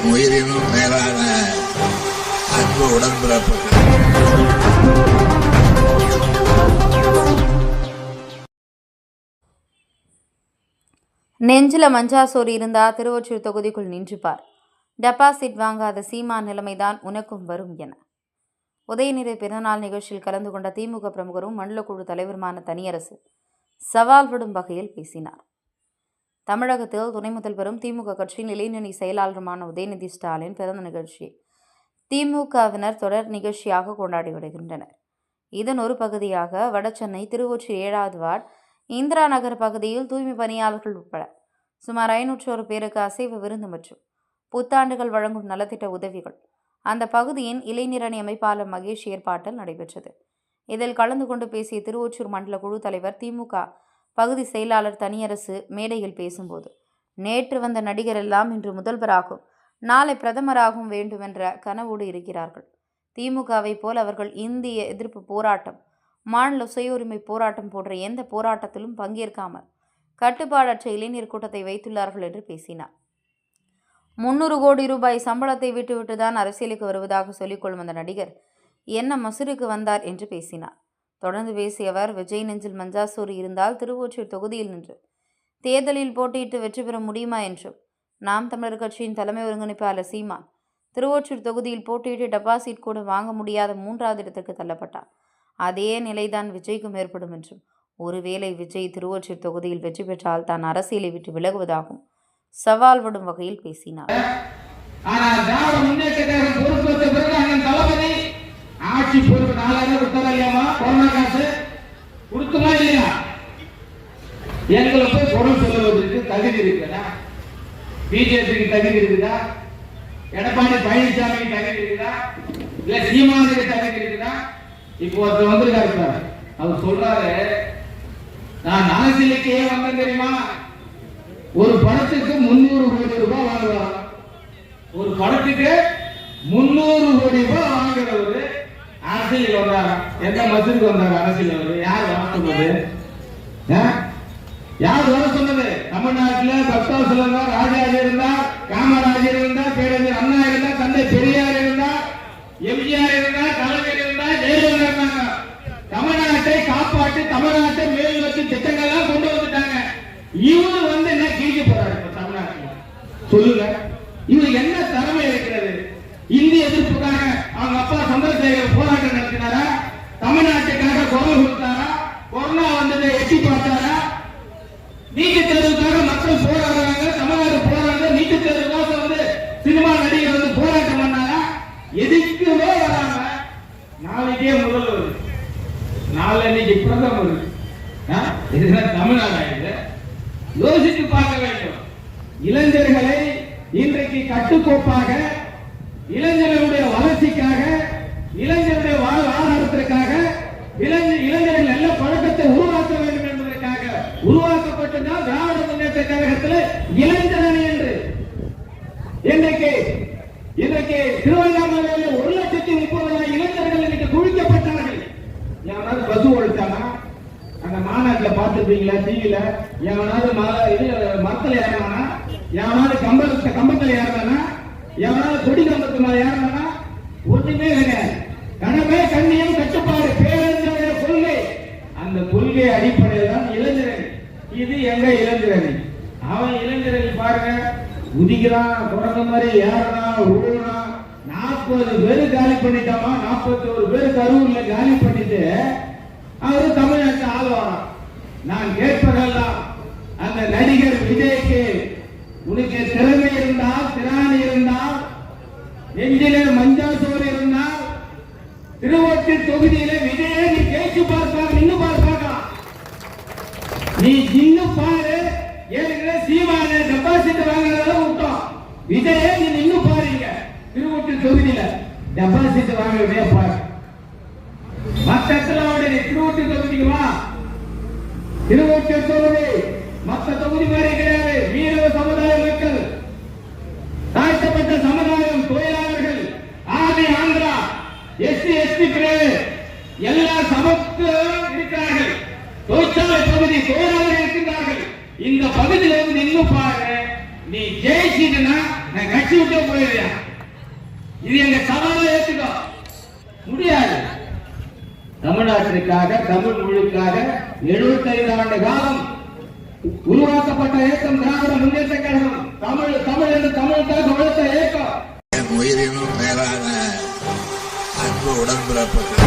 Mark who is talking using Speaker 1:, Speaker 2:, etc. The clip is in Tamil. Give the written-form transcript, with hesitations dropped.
Speaker 1: என் உயிரினும் மேலான அன்பு உடன்பிறப்புகள்.
Speaker 2: நெஞ்சில மஞ்சாசோறு இருந்தா திருவொற்றியூர் தொகுதிக்குள் நின்றுப்பார். டெபாசிட் வாங்காத சீமான் நிலைமைதான் உனக்கும் வரும் என உதயநிதி பிறந்தநாள் நிகழ்ச்சியில் கலந்து கொண்ட திமுக பிரமுகரும் மண்டல குழு தலைவருமான தனியரசு சவால் விடும் வகையில் பேசினார். தமிழகத்தில் துணை முதல்வரும் திமுக கட்சியின் இளைஞரணி செயலாளருமான உதயநிதி ஸ்டாலின் பிறந்த நிகழ்ச்சியை திமுகவினர் தொடர் நிகழ்ச்சியாக கொண்டாடி வருகின்றனர். இதன் ஒரு பகுதியாக வடசென்னை திருவொற்றியூர் 7வது வார்டு இந்திரா நகர் பகுதியில் தூய்மை பணியாளர்கள் உட்பட சுமார் 501 பேருக்கு அசைவ விருந்து மற்றும் புத்தாண்டுகள் வழங்கும் நலத்திட்ட உதவிகள் அந்த பகுதியின் இளைஞரணி அமைப்பாளர் மகேஷ் ஏற்பாட்டில் நடைபெற்றது. இதில் கலந்து கொண்டு பேசிய திருவொற்றியூர் மண்டல குழு தலைவர் திமுக பகுதி செயலாளர் தனியரசு மேடையில் பேசும்போது, நேற்று வந்த நடிகர் எல்லாம் இன்று முதல்வராகும், நாளை பிரதமராகவும் வேண்டும் என்ற கனவோடு இருக்கிறார்கள். திமுகவை போல் அவர்கள் இந்திய எதிர்ப்பு போராட்டம், மாநில சுய உரிமை போராட்டம் போன்ற எந்த போராட்டத்திலும் பங்கேற்காமல் கட்டுப்பாடற்ற இளைஞர் கூட்டத்தை வைத்துள்ளார்கள் என்று பேசினார். 300 கோடி ரூபாய் சம்பளத்தை விட்டுவிட்டு தான் அரசியலுக்கு வருவதாக சொல்லிக்கொள்ளும் அந்த நடிகர் என்ன மசூருக்கு வந்தார் என்று பேசினார். தொடர்ந்து பேசிய அவர், விஜய் நெஞ்சில் மஞ்சாசோறு இருந்தால் திருவொற்றியூர் தொகுதியில் நின்று தேர்தலில் போட்டியிட்டு வெற்றி பெற முடியுமா என்றும், நாம் தமிழர் கட்சியின் தலைமை ஒருங்கிணைப்பாளர் சீமான் திருவொற்றியூர் தொகுதியில் போட்டியிட்டு டெபாசிட் கூட வாங்க முடியாத 3வது இடத்திற்கு தள்ளப்பட்டார். அதே நிலைதான் விஜய்க்கும் ஏற்படும் என்றும், ஒருவேளை விஜய் திருவொற்றியூர் தொகுதியில் வெற்றி பெற்றால் தான் அரசியலை விட்டு விலகுவதாகவும் சவால் விடும் வகையில் பேசினார்.
Speaker 3: ஆட்சி பொறுப்பு 4000 கொடுத்தாரா இல்லையாமா? கொரோனா காசு கொடுத்துமா இல்லையா? எங்களை போய் குறை சொல்லுவதற்கு தகுதி இருக்குதா? பிஜேபிக்கு தகுதி இருக்குதா? எடப்பாடி பழனிசாமிக்கு தகுதி இருக்குதா? இல்ல சீமானுக்கு தகுதி இருக்குதா? இப்போ ஒருத்தர் வந்திருக்காரு, அவர் சொல்றாரு, நான் அரசியலுக்கே வந்தேன் தெரியுமா, ஒரு படத்துக்கு 300 கோடி ரூபாய் வாங்குவாங்க. ஒரு படத்துக்கு 300 கோடி ரூபாய் வாங்குறவரு அரசியல் வந்தாரா? எந்த மசூருக்கு வந்தாரு அரசியல்? யார் வர சொன்னது? யார் வர சொன்னது? தமிழ்நாட்டில் பக்தா சொல்லுங்க, ராஜாஜி இருந்தா, காமராஜர் இருந்தா, பேரறிஞர் அண்ணா இருந்தா, தந்தை பெரியார் இருந்தா, எம்ஜிஆர் இருந்தா, கலைஞர் இருந்தா, ஜெயலலிதா இருந்தாங்க. தமிழ்நாட்டை காப்பாற்றி தமிழ்நாட்டை மேல் நோக்கி திட்டங்கள்லாம் கொண்டு வந்துட்டாங்க. இவரு வந்து என்ன கிழிக்க போறாரு தமிழ்நாட்டில்? சொல்லுங்க, இவருக்கு என்ன திறமை இருக்கிறது? இந்திய எதிர்ப்புக்காக அவங்க அப்பா சந்திரசேகர் போராட்டம் நடத்தினாரா? தமிழ்நாட்டுக்காக குரல் கொடுத்தாரா? கொரோனா வந்ததை எட்டி பார்த்தாரா? நீட் தேர்வுக்காக மக்கள் போராடுறாங்க, தமிழ்நாடு போராடுற நீட் தேர்வுக்காக வந்து சினிமா நடிகர் வந்து போராட்டம் பண்ணாரா? எதுக்குமே வராம நாளைக்கே முதல்வர், நாளைக்கு பிரதமர். இதுதான் தமிழ்நாடு ஆயிடுது. யோசித்து பார்க்க வேண்டும். இளைஞர்களை இன்றைக்கு கட்டுக்கோப்பாக, இளைஞர்களுடைய வளர்ச்சிக்காக, இளைஞருடைய ஆதாரத்திற்காக, இளைஞர்கள் நல்ல பழக்கத்தை உருவாக்க வேண்டும் என்பதற்காக உருவாக்கப்பட்டதான் திராவிட முன்னேற்ற கழகத்தில் இளைஞரணி என்று. இன்றைக்கு திருவண்ணாமலையில் 1,30,000 இளைஞர்கள் இன்னைக்கு குவிக்கப்பட்டார்கள். யாராவது பஸ் ஓடிச்சானா? அந்த மாநாட்டில் பார்த்துருப்பீங்களா டிவியில? எவனாவது மரத்தில் ஏறினானா? எவனாவது கம்பத்தில் ஏறினானா? எவனாவது கொடி கம்பத்து மேல ஏறினானா? ஒன்றுமே கிடையாது. கடமை, கண்ணியம், கட்டுப்பாடு, பேரறிஞருடைய கொள்கை. அந்த கொள்கை அடிப்படையில் தான் இளைஞரணி. இது எங்க இளைஞரணி? அவன் இளைஞரணி பாருங்க, உதிக்கிறான், குறைந்த மாதிரி ஏறான், ஊழறான். 40 பேரு காலி பண்ணிட்டாமா, 41 பேரு கரூர்ல காலி பண்ணிட்டு அவரு தமிழ்நாட்டு ஆழ்வாராம். நான் கேட்பதெல்லாம், அந்த நடிகர் விஜய்க்கு உனக்கு திறமை இருந்தால், திராணி இருந்தால், நெஞ்சிலே மஞ்சாசோறு இருந்தால், திருவொற்றியூர் தொகுதியில விஜயை நீ கேட்டு பார்க்கலாம், நின்று பார்க்கலாம். நீ இன்னும் பாரு. ஏற்கனவே சீமானே டெபாசிட் வாங்குறத விட்டோம். விஜயை நீ நின்று பாருங்க, திருவொற்றியூர் தொகுதியில டெபாசிட் வாங்குறதே பாரு. மற்ற திருவொற்றியூர் தொகுதிக்கு வா. திருவொற்றியூர் தொகுதி மற்ற தொகுதி மாதிரி கிடையாது. மீனவ சமுதாய மக்கள், தாழ்த்தப்பட்ட சமுதாயம், தொழிலாளர்கள், ஆதி ஆந்திரா, SC/ST பிரிவு எல்லா சமத்து இருக்கிறார்கள். தொழிற்சாலை பகுதி தொழிலாளர்கள் இருக்கின்றார்கள். இந்த பகுதியில் இருந்து இன்னும் பாரு. நீ ஜெயிச்சினா நான் கட்சி விட்டே போயிருக்கேன். இது எங்க சவாலை ஏத்துக்கோ முடியாது. தமிழ்நாட்டிற்காக தமிழ் மொழிக்காக 75 ஆண்டு காலம் உருவாக்கப்பட்ட இயக்கம் திராவிட முன்னேற்ற கழகம். தமிழ் தமிழ் என்று தமிழுக்காக உழைத்த இயக்கம்.
Speaker 1: என் உயிரினும் மேலான அன்பு உடன்பிறப்புகள்